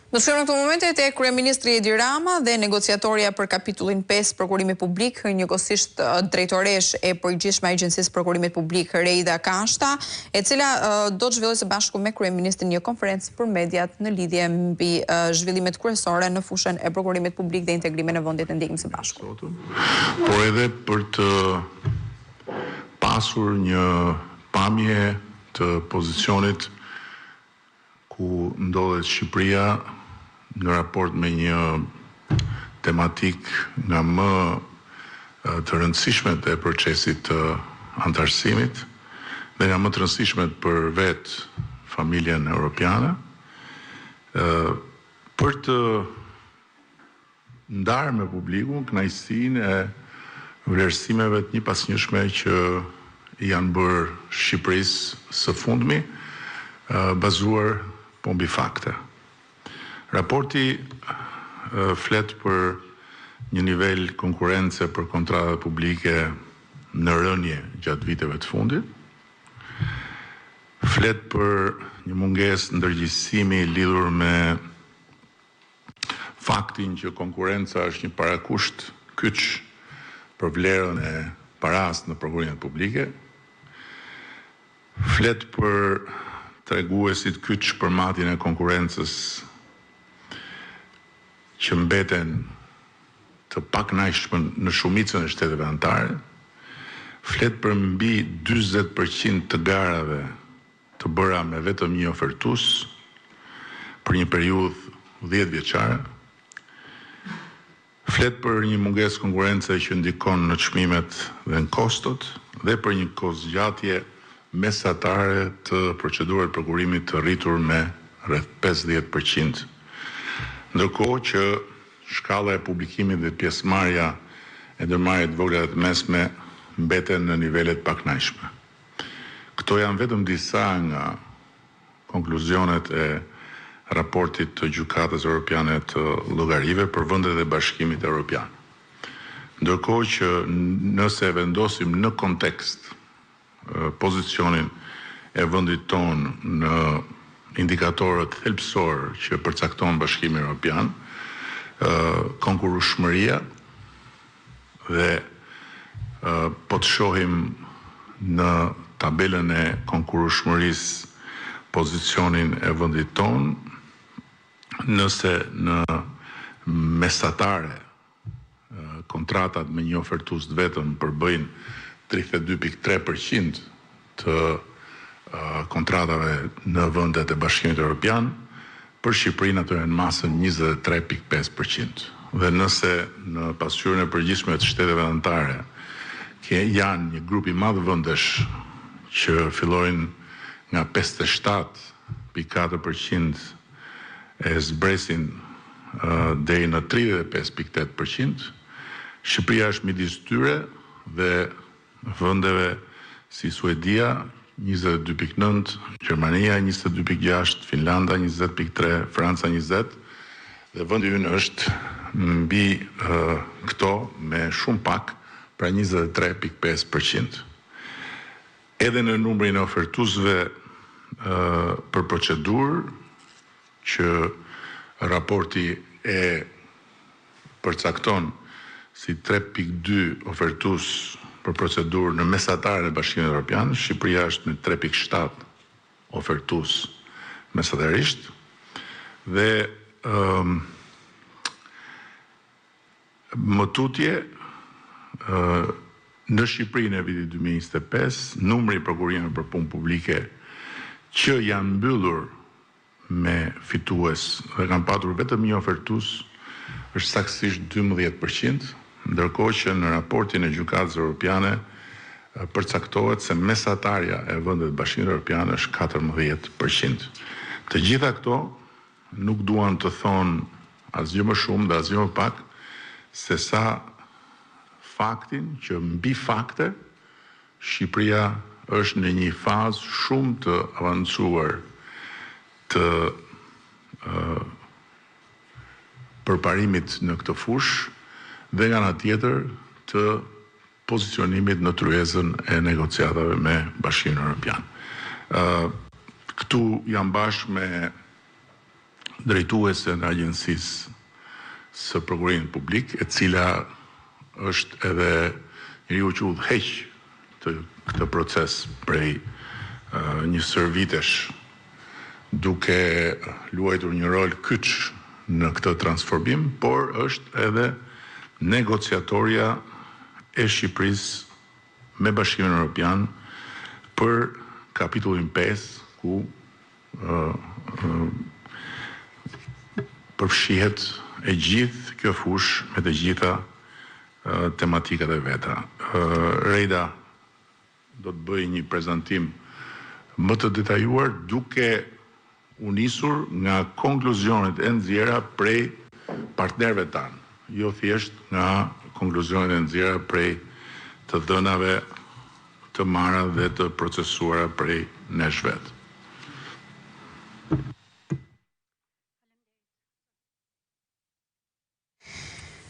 Do të shkojmë në këto momente te kryeministri Edi Rama dhe negociatorja për kapitullin 5 prokurimit publik, njëkohësisht drejtoresh e përgjithshme e Agjencisë Prokurimit Publik Reida Kashta, e cila do të zhvillojë së bashku me kryeministrin një konferencë për mediat në lidhje mbi zhvillimet kryesore në fushën e prokurimit publik dhe integrimin e vendit të ndihmës së bashku. Por edhe për të pasur një pamje të pozicionit ku ndodhet Shqipëria në raport me një tematik nga më të rëndësishmet e procesit të antarësimit dhe nga më të rëndësishmet për vetë familjen europiane, për të ndarë me publikun kënaqësinë e vlerësimeve të njëpasnjëshme që janë bërë Shqipërisë së fundmi, bazuar po mbi fakte. Raporti flet për një nivel konkurrence për kontratat publike në rënje gjatë viteve të fundit. Flet për një mungesë ndërgjegjësimi lidhur me faktin që konkurenca është një parakusht kyç për vlerën e paras në programimet publike. Flet për treguesit kyç për matjen e konkurrencës që mbeten të pakënaqshme në shumicën e shteteve anëtare, flet për mbi 40% të garave të bëra me vetëm një ofertues për një periudhë 10 vjeçare, flet për një mungesë konkurrence që ndikon në çmimet dhe në kostot dhe për një kozgjatje mesatare të procedurave prokurimit të rritur me rreth 50%. Ndërkohë që shkalla e publikimit dhe pjesëmarrja e ndërmarrjeve të vogla dhe të mesme mbeten në nivelet pakënaqshme. Këto janë vetëm disa nga konkluzionet e raportit të Gjykatës Evropiane të Llogarive për vendet e Bashkimit Evropian. Ndërkohë që nëse vendosim në kontekst pozicionin e vendit tonë në indikatorët thelbësor që përcakton Bashkimi Evropian, konkurrueshmëria dhe po të shohim në tabelën e konkurrueshmërisë pozicionin e vendit tonë, nëse në mesatare kontratat me një ofertues vetëm përbëjnë 32.3% të kontratave në vendet e Bashkimit Evropian, për Shqipërinë ato janë masën 23.5%. Dhe nëse në pasqyrën e përgjithshme të shteteve anëtare janë një grup i madh vendesh që fillojnë nga 57.4% e zbresin deri në 35.8%, Shqipëria është midis tyre dhe vendeve si Suedia 22.9, Gjermania 22.6, Finlanda 20.3, Franca 20, dhe vendi ynë është mbi këto me shumë pak, pra 23.5%. Edhe në numrin e ofertuesve për procedurë që raporti e përcakton si 3.2 ofertues për procedurë në mesatarën e Bashkimit Evropian, Shqipëria është në 3.7 ofertues mesatarisht, dhe më tutje në Shqipërinë e vitit 2025, numri i prokurimeve për punë publike që janë mbyllur me fitues dhe kanë patur vetëm një ofertues është saktësisht 12%, ndërkohë që në raportin e Gjykatës Evropiane përcaktohet se mesatarja e vendet Bashkimit Evropian është 14%. Të gjitha këto nuk duan të thonë asgjë më shumë dhe asgjë më pak se sa faktin që mbi fakte Shqipëria është në një fazë shumë të avancuar të përparimit në këtë fushë dhe nga ana tjetër të pozicionimit në tryezën e negociatave me Bashkimin Evropian. Këtu jam bashkë me drejtuese në agjencisë së prokurimit publik, e cila është edhe njeriu që udhëheq këtë proces prej njësër vitesh, duke luajtur një rol kyç në këtë transformim, por është edhe negociatoria e Shqipërisë me Bashkimin Evropian për kapitullin 5, ku përfshihet e gjithë kjo fush me të gjitha tematikat e veta. Rejda do të bëjë një prezantim më të detajuar duke u nisur nga konkluzionet e nxjerra prej partnerëve tanë, jo thjesht nga konkluzionet e nxjerra prej të dhënave të marra dhe të procesuara prej nesh vetë.